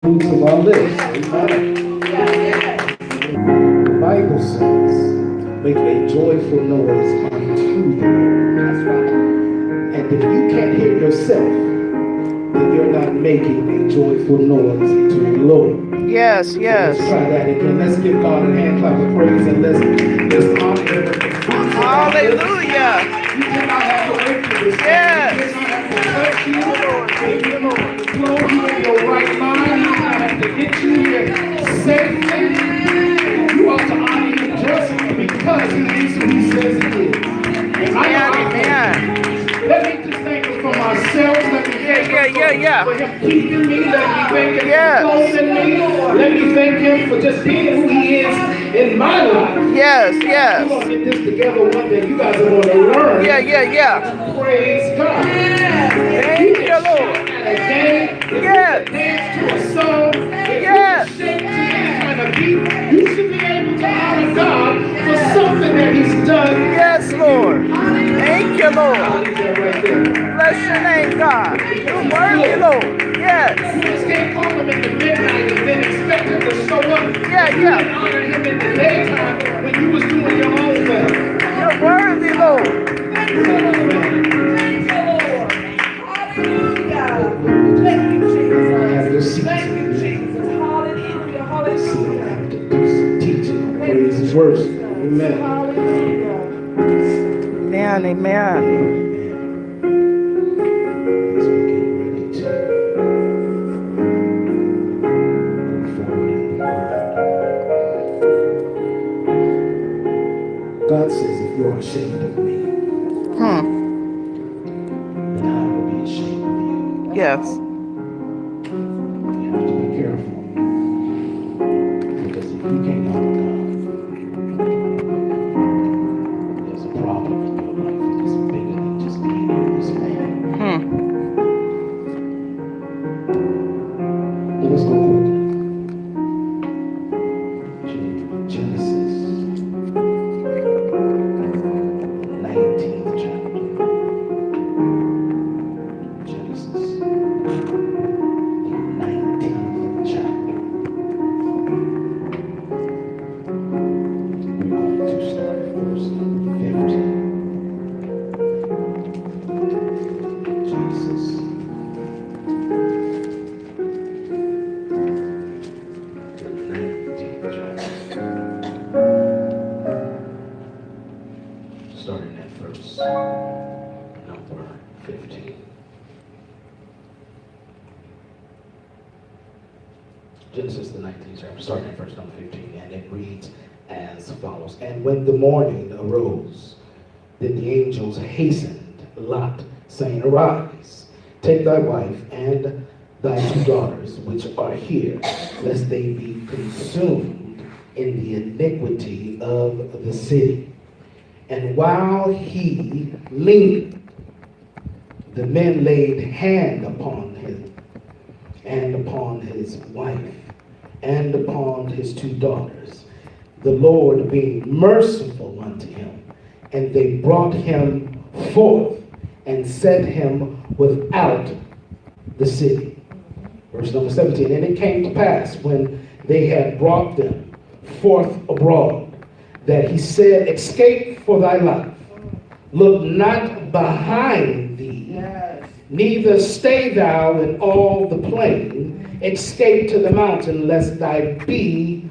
fruits of our lips. Amen. The Bible says, make a joyful noise unto the Lord. That's right. And if you can't hear yourself, then you're not making a joyful noise to the Lord. Yes, yes. So let's try that again. Let's give God a hand clap of praise and let's honor Him with the fruits of our lips. Hallelujah. You cannot have a victory this Yes. morning. You cannot have to touch you. You cannot have to close you in your right mind. You cannot have to get you here safely. You ought to honor Him just because He is who He says He is. And I know I can. Let me just thank Him for myself. Let me thank Him for Him keeping me. Let me thank Him for clothing me. Let me thank Him for just being who He is in my life. Yes, yes. We're going to get this together one day. You guys are going to learn. Yeah. Praise God. Thank you, Lord. At a game, Yes. dance to a song, Yes. sing to any kind of beat. You should be able to honor God for something that He's done. Yes, Lord. Thank you, Lord. I'll leave that right there. Bless your name, God. You're worthy, Lord. Yes. You just can't call Him in the midnight and then expect Him to show up. Yeah. You didn't honor Him in the daytime when you was doing your own thing. You're worthy, Lord. Thank you, Lord. Hallelujah. Thank you, Jesus. Thank you, Jesus. Hallelujah. Hallelujah. Teaching, praise His words. Amen. Hallelujah. Amen. As we get ready to go forward in the Word, God says, if you're ashamed of me, then I will be ashamed of you. Yes. You have to be careful. Because if you can't honor God, there's a problem in your life that is bigger than just being here this morning. But let's go quickly to Genesis 19th chapter. Genesis 19th chapter. We're going to start at verse 15. Jesus. The 19th chapter. Starting at verse number 15. Genesis the 19th chapter, starting at verse number 15, and it reads as follows. And when the morning arose, then the angels hastened Lot, saying, Arise, take thy wife and thy two daughters, which are here, lest they be consumed in the iniquity of the city. And while he lingered, the men laid hand upon him, and upon his wife, and upon his two daughters, the Lord being merciful unto him. And they brought him forth and set him without the city. Verse number 17. And it came to pass, when they had brought them forth abroad, that he said, Escape for thy life. Look not behind thee, neither stay thou in all the plain. Escape to the mountain, lest thy be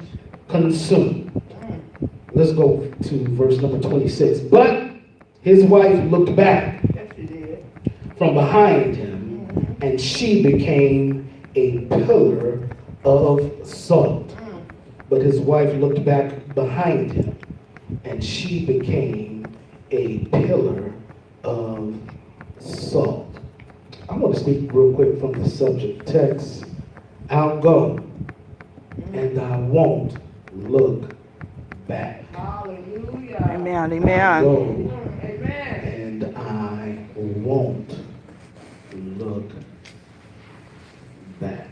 consumed. Let's go to verse number 26. But his wife looked back from behind him, and she became a pillar of salt. But his wife looked back behind him, and she became a pillar of salt. I want to speak real quick from the subject text. I'll go, and I won't look back. Hallelujah. Amen. I'll go, Amen. and I won't look back.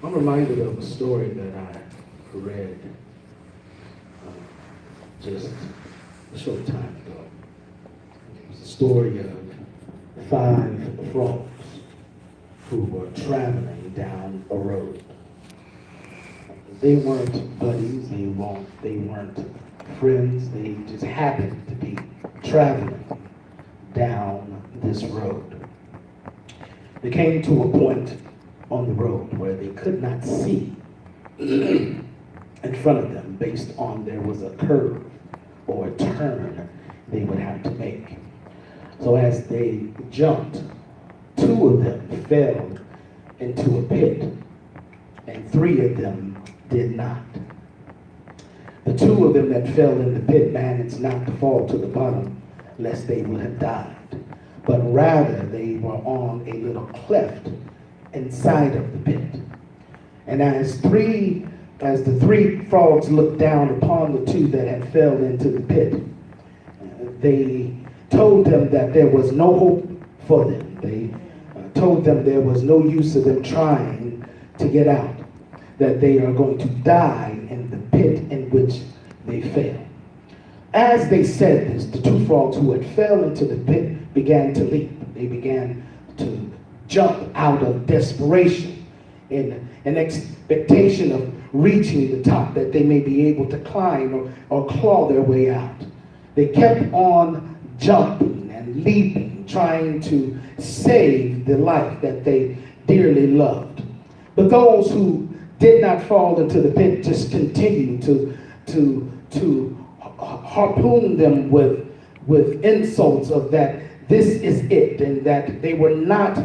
I'm reminded of a story that I read just a short time ago. It was the story of 5 frogs. who were traveling down a road. They weren't buddies, they weren't friends, they just happened to be traveling down this road. They came to a point on the road where they could not see in front of them based on there was a curve or a turn they would have to make. So as they jumped, 2 of them fell into a pit and 3 of them did not. The 2 of them that fell in the pit managed not to fall to the bottom lest they would have died, but rather they were on a little cleft inside of the pit. And as the 3 frogs looked down upon the 2 that had fell into the pit, they told them that there was no hope for them. They told them there was no use of them trying to get out, that they are going to die in the pit in which they fell. As they said this, the 2 frogs who had fell into the pit began to leap. They began to jump out of desperation in an expectation of reaching the top, that they may be able to climb or claw their way out. They kept on jumping and leaping, trying to save the life that they dearly loved. But those who did not fall into the pit just continued to harpoon them with insults of that this is it, and that they were not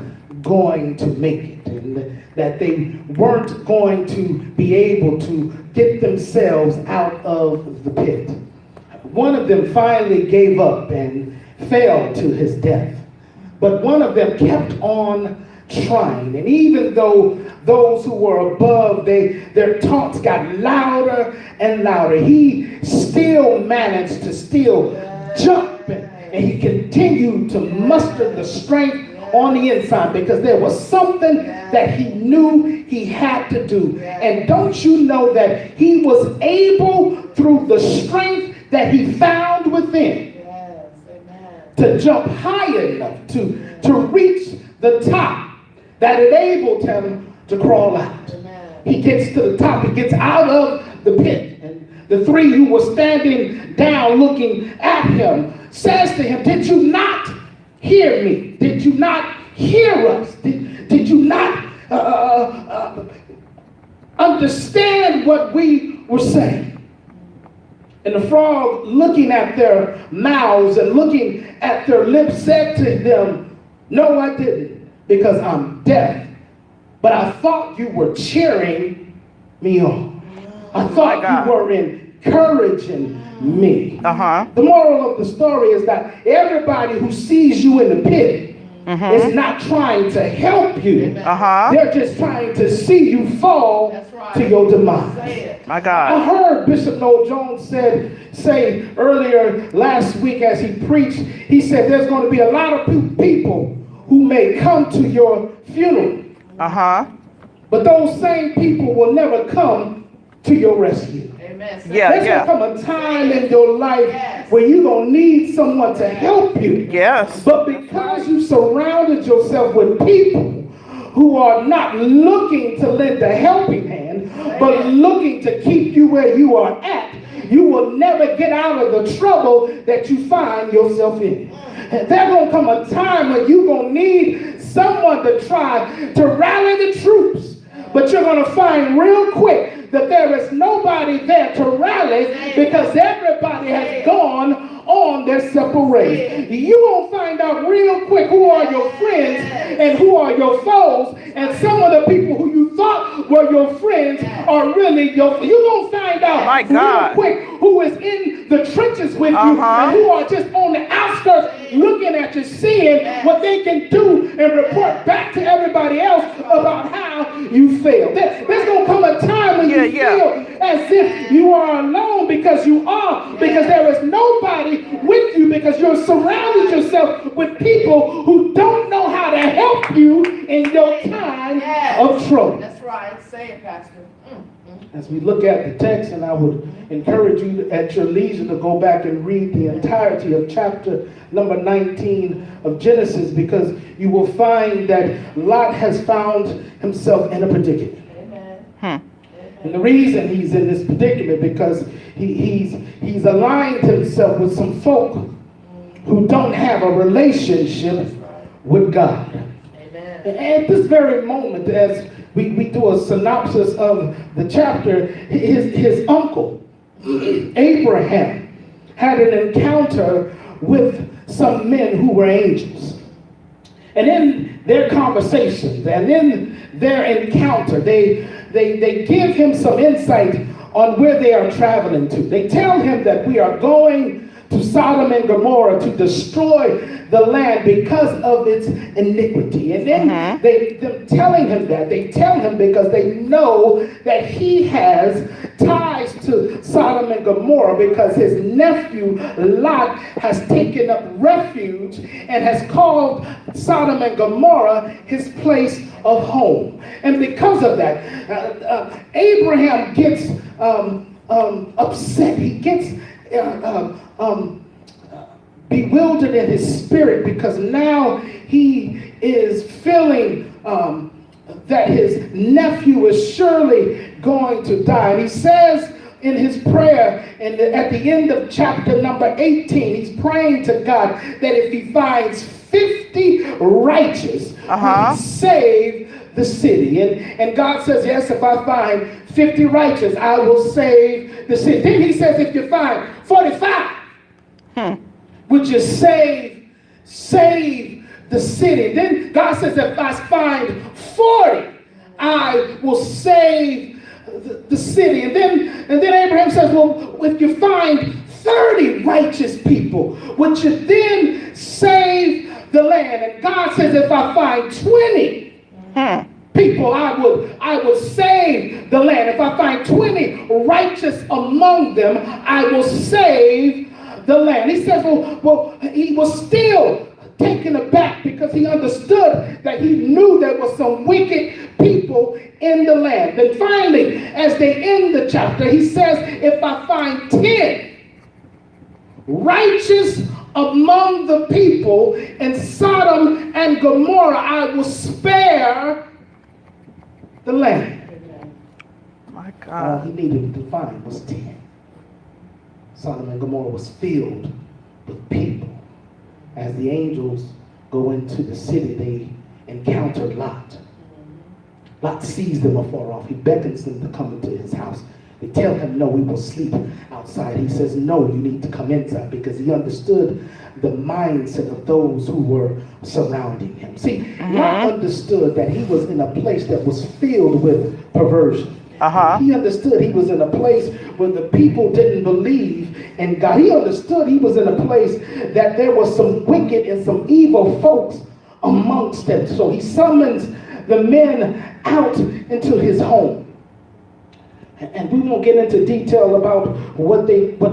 going to make it, and that they weren't going to be able to get themselves out of the pit. One of them finally gave up and fell to his death, but one of them kept on trying. And even though those who were above, their taunts got louder and louder, he still managed to still jump, and he continued to muster the strength on the inside, because there was something that he knew he had to do. And don't you know that he was able, through the strength that he found within, to jump high enough to reach the top that enabled him to crawl out. He gets to the top, he gets out of the pit, and the 3 who were standing down looking at him says to him, "Did you not hear me? Did you not hear us? Did you not understand what we were saying?" And the frog, looking at their mouths and looking at their lips, said to them, "No, I didn't, because I'm deaf. But I thought you were cheering me on. I thought you were encouraging me." The moral of the story is that everybody who sees you in the pit is not trying to help you. They're just trying to see you fall to your demise. My God. I heard Bishop Noel Jones say earlier last week as he preached, he said there's going to be a lot of people who may come to your funeral. But those same people will never come to your rescue. There's going to come a time in your life where you're going to need someone to help you. But because you surrounded yourself with people who are not looking to lend a helping hand, but looking to keep you where you are at, you will never get out of the trouble that you find yourself in. There's going to come a time when you're going to need someone to try to rally the troops. But you're going to find real quick that there is nobody there to rally, because everybody has gone on their separate ways. You're going to find out real quick who are your friends and who are your foes. And some of the people who you thought were your friends are really your. You're going to find out real quick who is in the trenches with you and who are just on the outskirts looking at you, seeing what they can do and report back to everybody else about how you failed. There's going to come a time when you yeah. feel as if you are alone, because you are, because there is nobody with you, because you're surrounded yourself with people who don't know how to help you in your time of trouble. That's right. Say it, Pastor. As we look at the text, and I would encourage you at your leisure to go back and read the entirety of chapter number 19 of Genesis, because you will find that Lot has found himself in a predicament. Amen. And the reason he's in this predicament, because he's aligned himself with some folk who don't have a relationship with God. Amen. And at this very moment, as we do a synopsis of the chapter, his uncle, Abraham, had an encounter with some men who were angels. And in their conversations and in their encounter, they give him some insight on where they are traveling to. They tell him that we are going to Sodom and Gomorrah to destroy the land because of its iniquity. And then them telling him that, they tell him because they know that he has ties to Sodom and Gomorrah, because his nephew Lot has taken up refuge and has called Sodom and Gomorrah his place of home. And because of that, Abraham gets upset. He gets bewildered in his spirit, because now he is feeling that his nephew is surely going to die. And he says in his prayer, and at the end of chapter number 18, he's praying to God that if he finds 50 righteous, he'll save the city. And God says, yes, if I find 50 righteous, I will save the city. Then he says, if you find 45, would you save the city? Then God says, if I find 40, I will save the city. And then Abraham says, well, if you find 30 righteous people, would you then save the land? And God says, if I find 20 people, I will save the land. If I find 20 righteous among them, I will save the land. He says, well, he was still taken aback, because he understood that he knew there was some wicked people in the land. Then finally, as they end the chapter, he says, if I find 10 righteous among the people in Sodom and Gomorrah, I will spare the land. My God. All he needed to find was 10. Sodom and Gomorrah was filled with people. As the angels go into the city, they encounter Lot. Lot sees them afar off. He beckons them to come into his house. They tell him, no, we will sleep outside. He says, no, you need to come inside, because he understood the mindset of those who were surrounding him. See, Lot understood that he was in a place that was filled with perversion. He understood he was in a place where the people didn't believe in God. He understood he was in a place that there was some wicked and some evil folks amongst them. So he summons the men out into his home. And we won't get into detail about what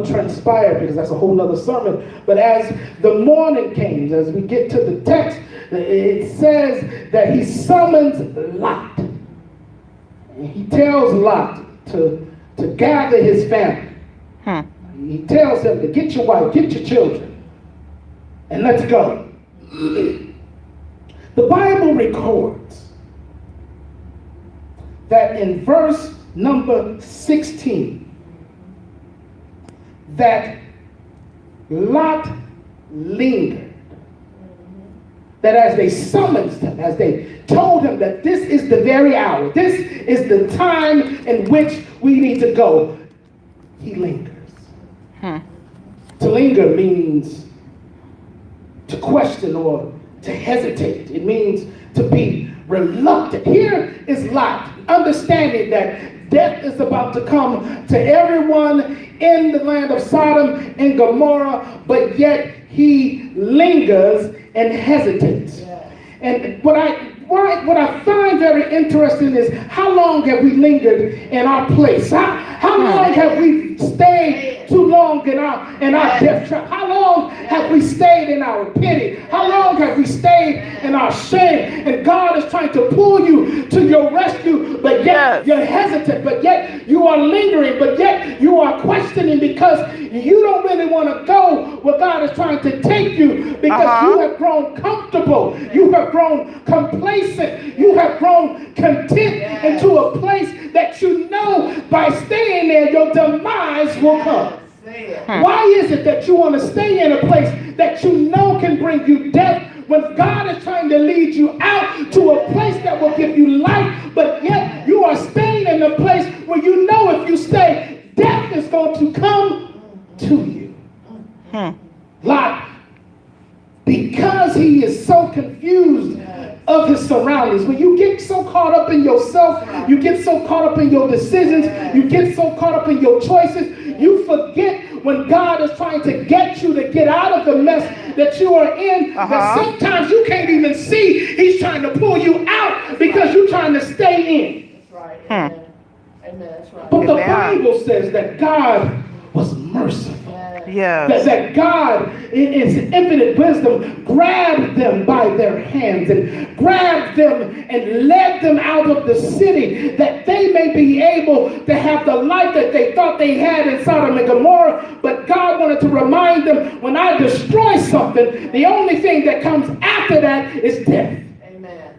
transpired, because that's a whole nother sermon. But as the morning came, as we get to the text, it says that he summons Lot. And he tells Lot to gather his family. He tells him to get your wife, get your children, and let's go. The Bible records that in verse number 16, that Lot lingered. That as they summoned him, as they told him that this is the very hour, this is the time in which we need to go, he lingers. To linger means to question or to hesitate. It means to be reluctant. Here is Lot, understanding that death is about to come to everyone in the land of Sodom and Gomorrah, but yet he lingers and hesitates. And what what I find very interesting is how long have we lingered in our place? How long have we stayed too long in our death trap? How long have we stayed in our pity? How long have we stayed in our shame? And God is trying to pull you to your rescue, but yet you're hesitant, but yet you are lingering, but yet you are questioning because you don't really want to go where God is trying to take you because you have grown comfortable, you have grown complacent, you have grown content into a place that you know by staying there your demise will come. Why is it that you want to stay in a place that you know can bring you death when God is trying to lead you out to a place that will give you life, but yet you are staying in a place where you know if you stay, death is going to come to you? Lot, because he is so confused of his surroundings. When you get so caught up in yourself, you get so caught up in your decisions, you get so caught up in your choices, you forget when God is trying to get you to get out of the mess that you are in, that sometimes you can't even see he's trying to pull you out because you're trying to stay in. That's right. Amen. Amen. That's right. But the Bible says that God was merciful. That God, in his infinite wisdom, grabbed them by their hands and grabbed them and led them out of the city that they may be able to have the life that they thought they had in Sodom and Gomorrah. But God wanted to remind them, when I destroy something, the only thing that comes after that is death. Amen.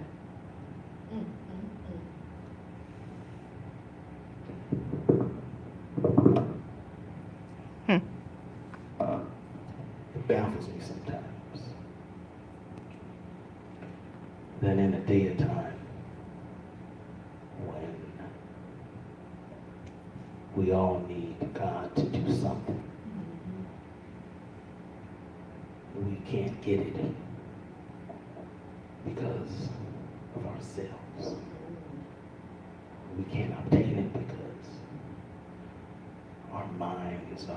It baffles me sometimes that in a day of time when we all need God to do something, we can't get it because of ourselves. We can't obtain it because our minds are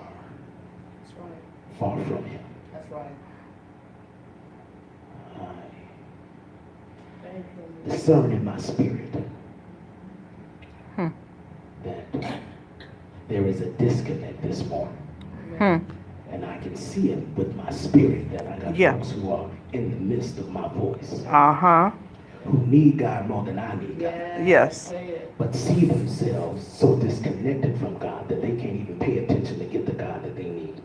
That's right. far from Him. That's right. I Thank you. discern in my spirit that there is a disconnect this morning. And I can see it with my spirit that I got folks who are in the midst of my voice, who need God more than I need God, Yes. but see themselves so disconnected from God that they can't even pay attention to get the God that they need.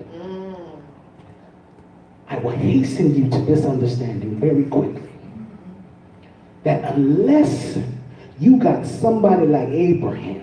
I will hasten you to this understanding very quickly, that unless you got somebody like Abraham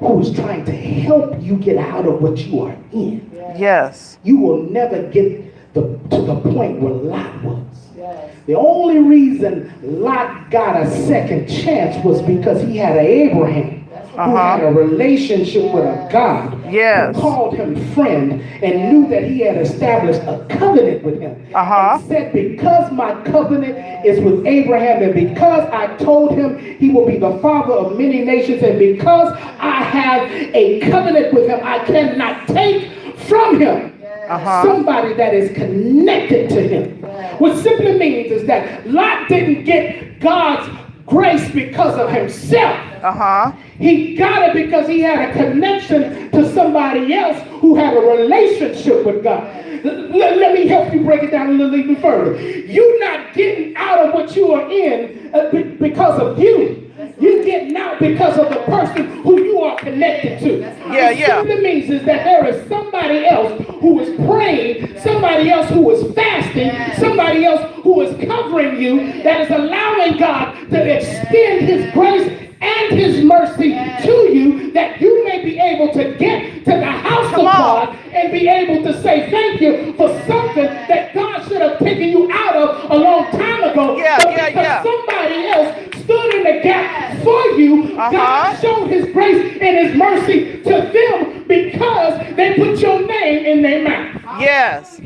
who is trying to help you get out of what you are in, Yes. you will never get to the point where Lot was. Yes. The only reason Lot got a second chance was because he had an Abraham who had a relationship with a God who called him friend and knew that he had established a covenant with him. And said, because my covenant is with Abraham and because I told him he will be the father of many nations and because I have a covenant with him, I cannot take from him somebody that is connected to him. What simply means is that Lot didn't get God's grace because of himself. He got it because he had a connection to somebody else who had a relationship with God. Let me help you break it down a little even further. You're not getting out of what you are in because of you. You're getting out because of the person who you are connected to. What simply means is that there is somebody else who is praying, somebody else who is fasting, somebody else who is covering you, that is allowing God to extend his grace and his mercy to you, that you may be able to get to the house of God and be able to say thank you for something that God should have taken you out of a long time ago. Because somebody else stood in the gap for you, God showed his grace and his mercy to them because they put your name in their mouth. Yes.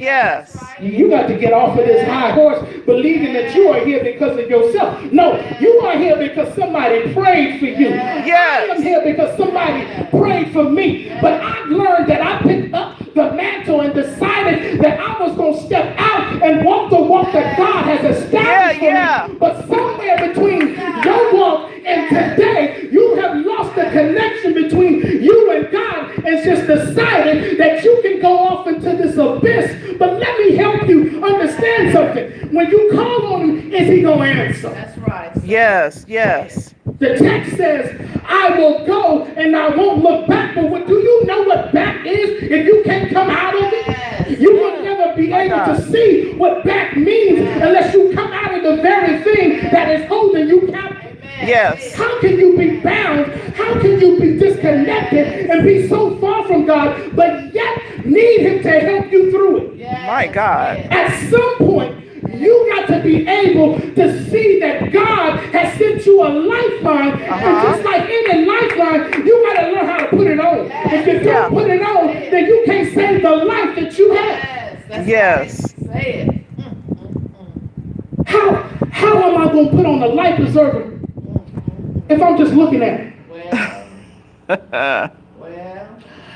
You got to get off of this high horse believing that you are here because of yourself. No, you are here because somebody prayed for you. I am here because somebody prayed for me. But I've learned that I picked up the mantle and decided that I was going to step out and walk the walk that God has established for me. But somewhere between your walk and today, you have lost the connection between you and God and just decided that you can go off into this abyss. But let me help you understand something. When you call on him, is he going to answer? That's right. Yes, yes. The text says, I will go and I won't look back. But do you know what back is if you can't come out of it? Yes. You will never be able to see what back means unless you come out of the very thing that is holding you captive. Yes. How can you be bound? How can you be disconnected and be so far from God, but yet need him to help you through it? Yes. My God. At some point, you got to be able to see that God has sent you a lifeline. And just like any lifeline, you got to learn how to put it on. If you don't put it on, then you can't save the life that you have. Yes. That's Yes. right. Say it. How am I going to put on a life preserver if I'm just looking at it? Well.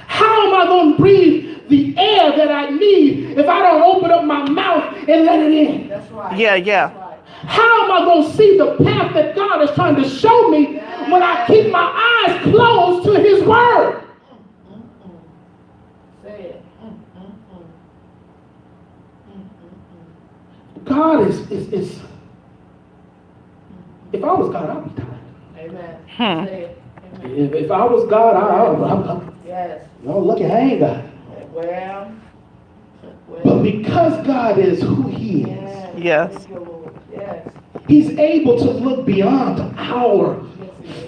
How am I going to breathe the air that I need if I don't open up my mouth and let it in? That's right. Yeah. That's right. How am I going to see the path that God is trying to show me when I keep my eyes closed to his word? Say it. God is if I was God, I'd be tired. Amen. Say it. Amen. If I was God, I'm Yes. no, lucky I ain't God. Well. But because God is who he is, Yes. Thank you, Lord. Yes. he's able to look beyond our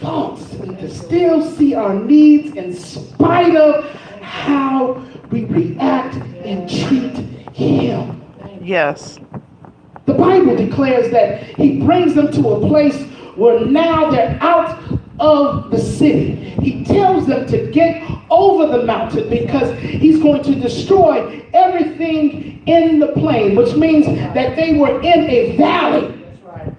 faults and to still see our needs in spite of how we react and treat him. Yes. The Bible declares that he brings them to a place where now they're out of the city. He tells them to get over the mountain because he's going to destroy everything in the plain, which means that they were in a valley. That's right.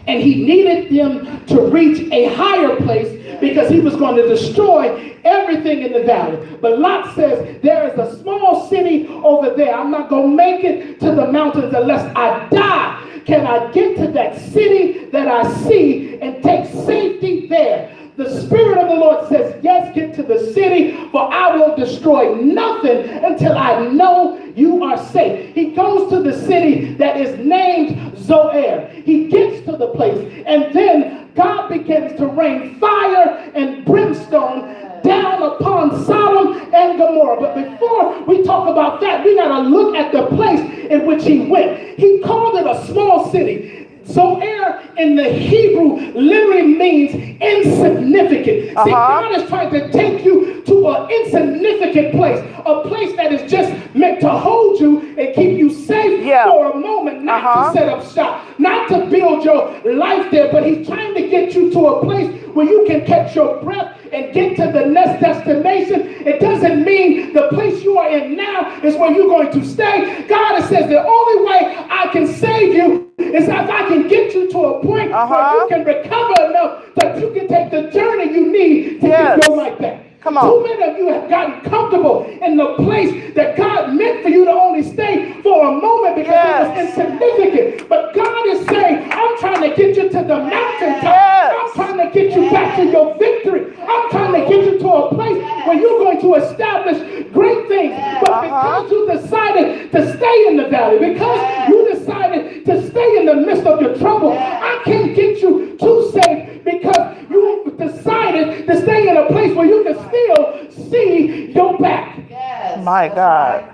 And he needed them to reach a higher place because he was going to destroy everything in the valley. But Lot says, there is a small city over there. I'm not going to make it to the mountains unless I die. Can I get to that city that I see and take safety there? The Spirit of the Lord says, yes, get to the city, for I will destroy nothing until I know you are safe. He goes to the city that is named Zoar. He gets to the place, and then God begins to rain fire and brimstone down upon Sodom and Gomorrah. But before we talk about that, we got to look at the place in which he went. He called it a small city. Zoar in the Hebrew literally means insignificant. See, God is trying to take you to an insignificant place, a place that is just meant to hold you and keep you safe for a moment, not to set up shop, not to build your life there, but he's trying to get you to a place where you can catch your breath and get to the next destination. It doesn't mean the place you are in now is where you're going to stay. God says the only way I can save you is if I can get you to a point where you can recover enough that you can take the journey you need to get your life back. Come on. Too many of you have gotten comfortable in the place that God meant for you to only stay for a moment because it was insignificant. But God is saying, I'm trying to get you to the mountaintop. I'm trying to get you back to your victory. I'm trying to get you to a place where you're going to establish great things. But because you decided to stay in the valley, because you decided to stay in the midst of your trouble, I can't get you too safe because you decided to stay in a place where you can still see your back. Yes. My God.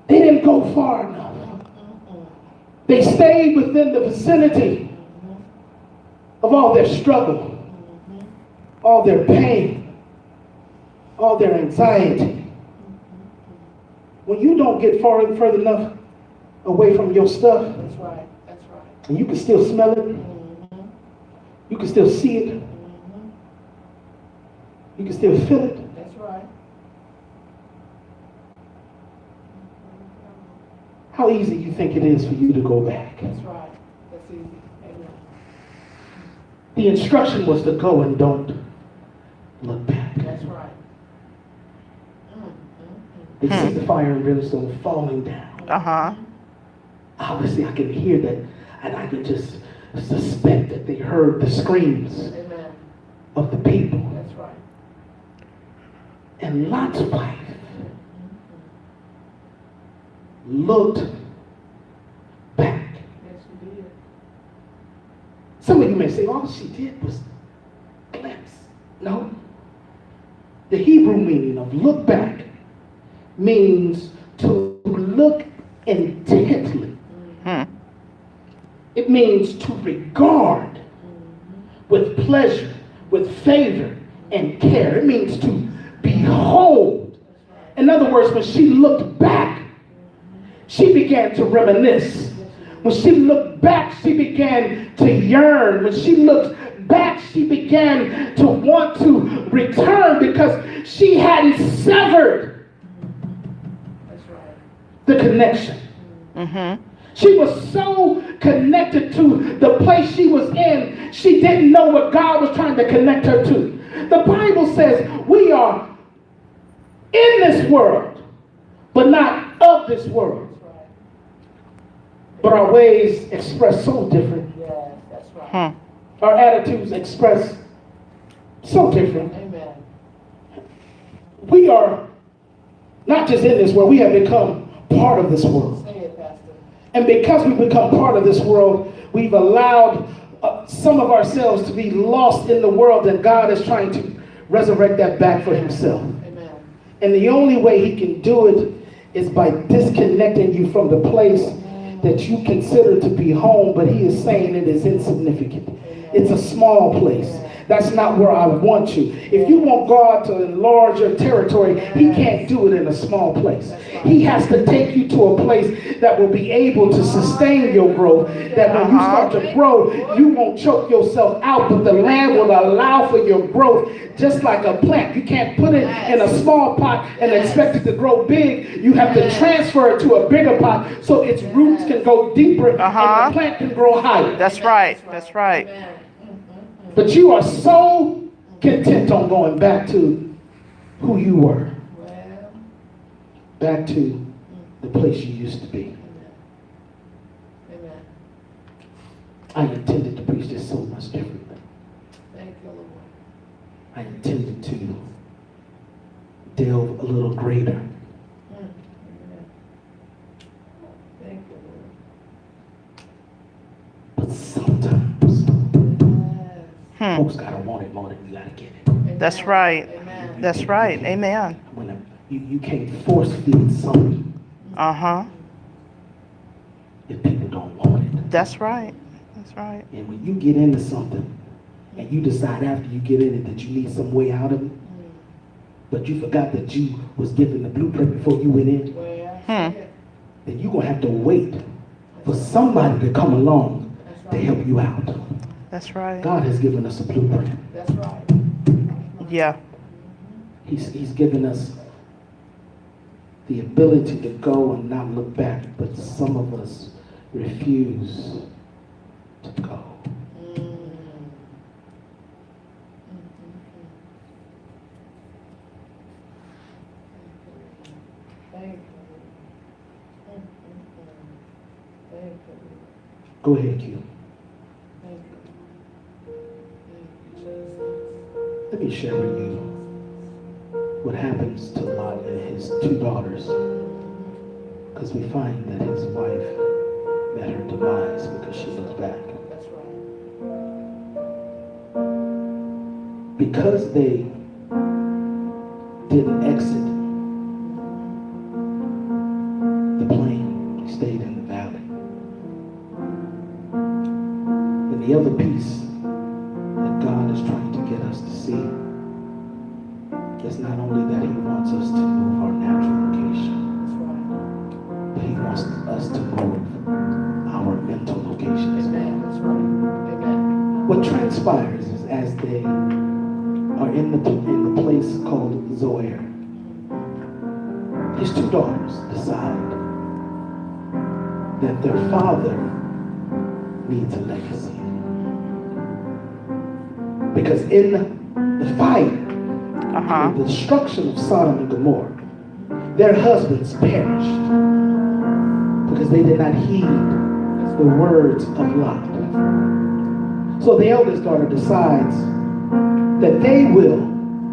They didn't go far enough. They stayed within the vicinity of all their struggle, all their pain, all their anxiety. When you don't get further enough away from your stuff, That's right. That's right. and you can still smell it, you can still see it, you can still feel it. That's right. How easy you think it is for you to go back? That's right. That's easy. Amen. The instruction was to go and don't look back. That's right. They see the fire and brimstone falling down. Uh-huh. Obviously, I can hear that, and I can just suspect that they heard the screams Amen. of the people. That's right. And Lot's wife looked back. Yes, you did. Some of you may say, all she did was glimpse. No. The Hebrew meaning of look back means to look intently. Hmm. It means to regard with pleasure, with favor and care. It means to behold. In other words, when she looked back, she began to reminisce. When she looked back, she began to yearn. When she looked back, she began to want to return because she hadn't severed That's right. the connection. Mm-hmm. She was so connected to the place she was in, she didn't know what God was trying to connect her to. The Bible says we are in this world, but not of this world. That's right. But our ways express so different. Yes, that's right. Hmm. Our attitudes express so different. Amen. We are not just in this world, we have become part of this world. Say it, Pastor. And because we've become part of this world, we've allowed some of ourselves to be lost in the world, and God is trying to resurrect that back for himself. Amen. And the only way he can do it is by disconnecting you from the place that you consider to be home, but he is saying it is insignificant. It's a small place. That's not where I want you. If you want God to enlarge your territory, he can't do it in a small place. He has to take you to a place that will be able to sustain your growth, that when you start to grow, you won't choke yourself out, but the land will allow for your growth just like a plant. You can't put it in a small pot and expect it to grow big. You have to transfer it to a bigger pot so its roots can go deeper and the plant can grow higher. That's right. That's right. Amen. But you are so content on going back to who you were, Well, back to the place you used to be. amen. I intended to preach this so much differently. Thank you, Lord. I intended to delve a little greater. Amen. Thank you, Lord. But sometimes Yes. folks gotta want it more than you gotta get it. Amen. That's right. Amen. That's right. Amen. When you can't force feed something Uh-huh. if people don't want it. That's right. That's right. And when you get into something and you decide after you get in it that you need some way out of it, but you forgot that you was given the blueprint before you went in, Well, Hmm. then you're going to have to wait for somebody to come along that's to right. help you out. That's right. God has given us a blueprint. That's right. Yeah. He's given us the ability to go and not look back, but some of us refuse to go. Thank you. Thank you. Go ahead, Q. Thank you. Thank you, Jesus. Let me share with you what happens to Lot and his two daughters, because we find that his wife met her demise because she looked back. That's right. Because they didn't exit the plain, they stayed in the valley. And the other piece that God is trying to get us to see is not only that he wants us to move our natural location, That's right. but he wants us to move our mental location as well. Amen. That's right. Amen. What transpires is as they are in the place called Zoar, his two daughters decide that their father needs a legacy. Because in the fire, Uh-huh. the destruction of Sodom and Gomorrah, their husbands perished because they did not heed the words of Lot. So the eldest daughter decides that they will,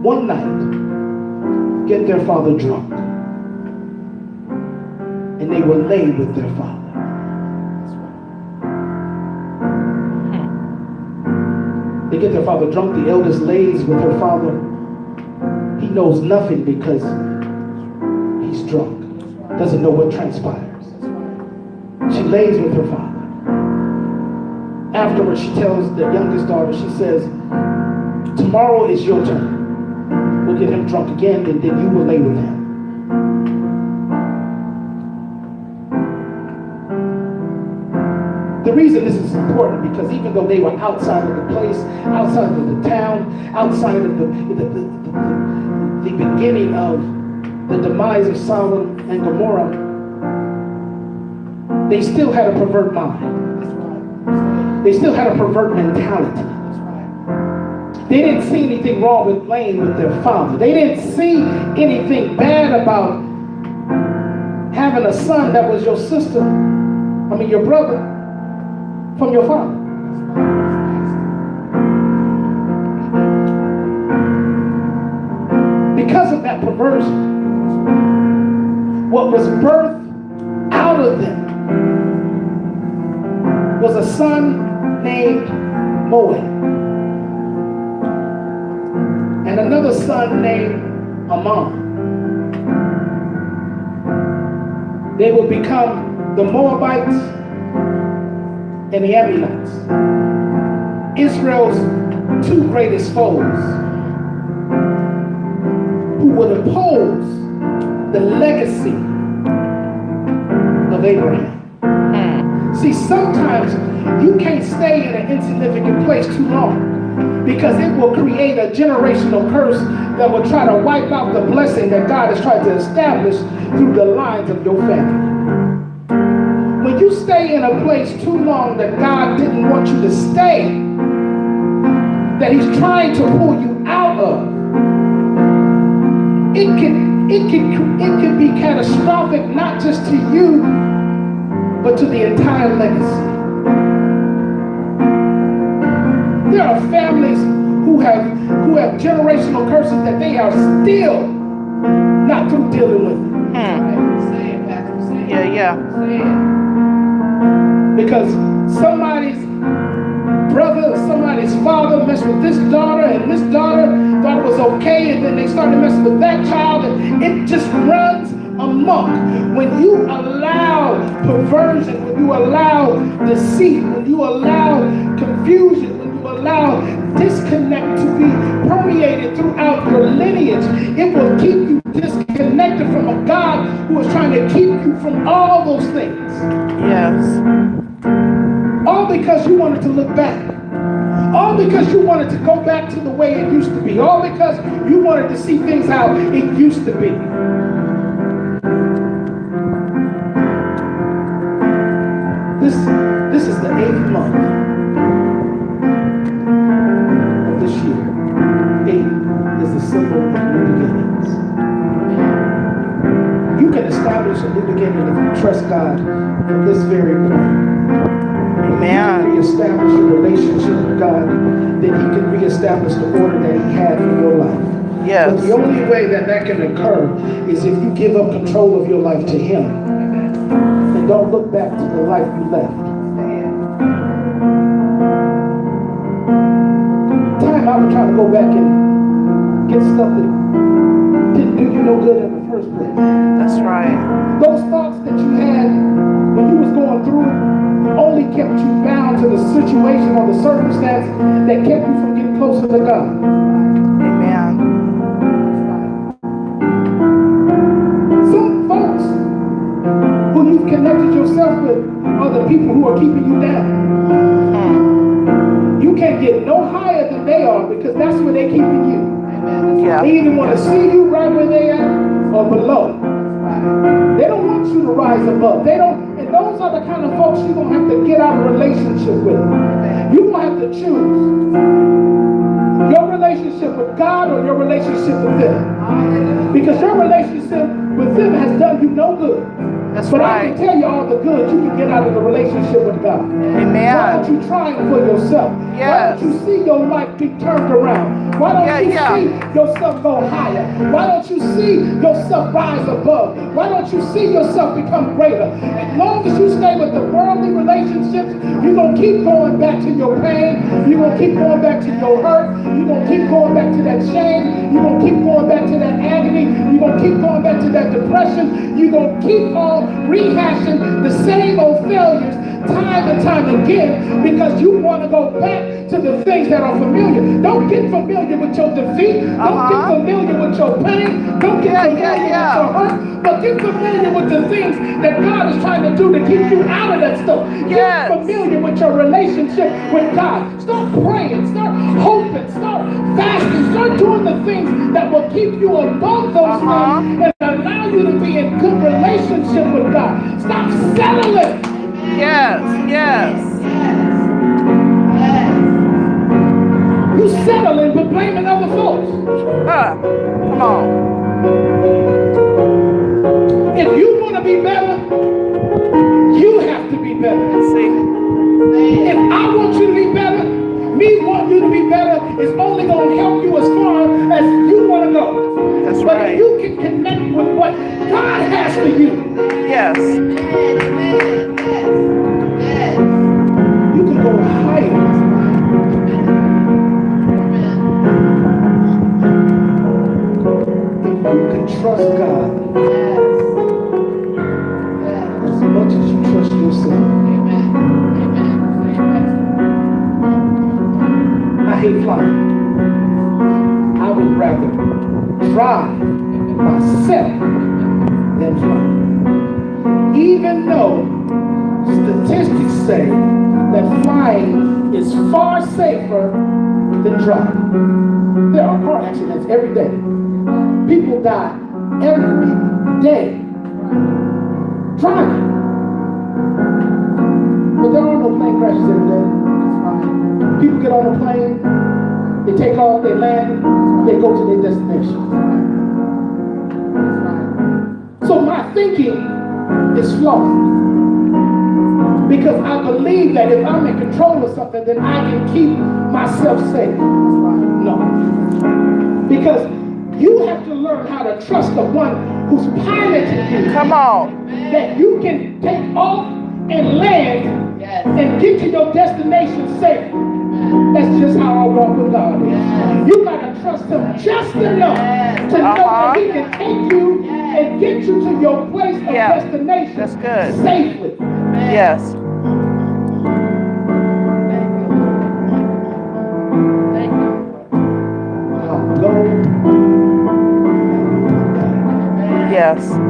one night, get their father drunk. And they will lay with their father. They get their father drunk. The eldest lays with her father. He knows nothing because he's drunk. Doesn't know what transpires. She lays with her father. Afterwards, she tells the youngest daughter, she says, tomorrow is your turn. We'll get him drunk again, and then you will lay with him. The reason this is important because even though they were outside of the place, outside of the town, outside of the beginning of the demise of Sodom and Gomorrah, they still had a pervert mind. They still had a pervert mentality. They didn't see anything wrong with laying with their father. They didn't see anything bad about having a son that was your sister, your brother, from your father. Because of that perversion, what was birthed out of them was a son named Moab and another son named Ammon. They would become the Moabites and the Ammonites, Israel's two greatest foes, who would oppose the legacy of Abraham. See, sometimes you can't stay in an insignificant place too long because it will create a generational curse that will try to wipe out the blessing that God has tried to establish through the lines of your family. When you stay in a place too long that God didn't want you to stay, that he's trying to pull you out of, it can be catastrophic, not just to you, but to the entire legacy. There are families who have generational curses that they are still not through dealing with. Say it, Pastor. Say it. Yeah. Say it. Because somebody's brother, somebody's father messed with this daughter, and this daughter thought it was okay, and then they started messing with that child, and it just runs amok. When you allow perversion, when you allow deceit, when you allow confusion, when you allow disconnect to be permeated throughout your lineage, it will keep you disconnected from a God who is trying to keep you from all those things. Yes. All because you wanted to look back. All because you wanted to go back to the way it used to be. All because you wanted to see things how it used to be. This is the 8th month of this year. 8 is the symbol of new beginnings. You can establish a new beginning if you trust God from this very point. Amen. Reestablish your relationship with God, then he can reestablish the order that he had in your life. Yes. But the only way that can occur is if you give up control of your life to him and don't look back to the life you left. Time out for trying to go back and get stuff that didn't do you no good in the first place. That's right. Those thoughts that you had when you was going through it only kept you bound to the situation or the circumstance that kept you from getting closer to God. Amen. Some folks who you've connected yourself with are the people who are keeping you down. You can't get no higher than they are because that's where they're keeping you. Yeah. They either want to see you right where they are or below. They don't want you to rise above. And those are the kind of folks you're going to have to get out of relationship with. You're going to have to choose your relationship with God or your relationship with them. Because your relationship with them has done you no good. That's But I right. can tell you all the good you can get out of the relationship with God. Why Amen. don't you try it for yourself? Why Yes. don't you see your life be turned around? Why don't Yeah, you yeah. see yourself go higher? Why don't you see yourself rise above? Why don't you see yourself become greater? As long as you stay with the worldly relationships, you're going to keep going back to your pain. You're going to keep going back to your hurt. You're going to keep going back to that shame. You're going to keep going back to that agony. You're going to keep going back to that depression. You're going to keep on rehashing the same old failures time and time again because you want to go back to the things that are familiar. Don't get familiar with your defeat. Don't get familiar with your pain. Don't get familiar with your hurt. But get familiar with the things that God is trying to do to keep you out of that stuff. Yes. Get familiar with your relationship with God. Start praying. Start hoping. Start fasting. Start doing the things that will keep you above those things and allow you to be in good relationship with God. Stop settling. Yes. Yes. You settling but blaming other folks. Come on. If you want to be better, you have to be better. See? If I want you to be better, me want you to be better is only going to help you as far as you want to go. That's But right. if you can connect with what God has for you, Yes. you can go higher. If you can trust God as much as you trust yourself. I hate flying. I would rather drive myself than fly. Even though statistics say that flying is far safer than driving. There are car accidents every day. People die every day driving. But there are no plane crashes every day. People get on a plane, they take off, they land, they go to their destination. So my thinking is flawed. Because I believe that if I'm in control of something, then I can keep myself safe. No. Because you have to learn how to trust the one who's piloting you. Come on. That you can take off and land and get to your destination safe. That's just how I walk with God. You gotta trust Him just enough to know that He can take you and get you to your place of destination That's good. safely. Yes. I'll go. Yes.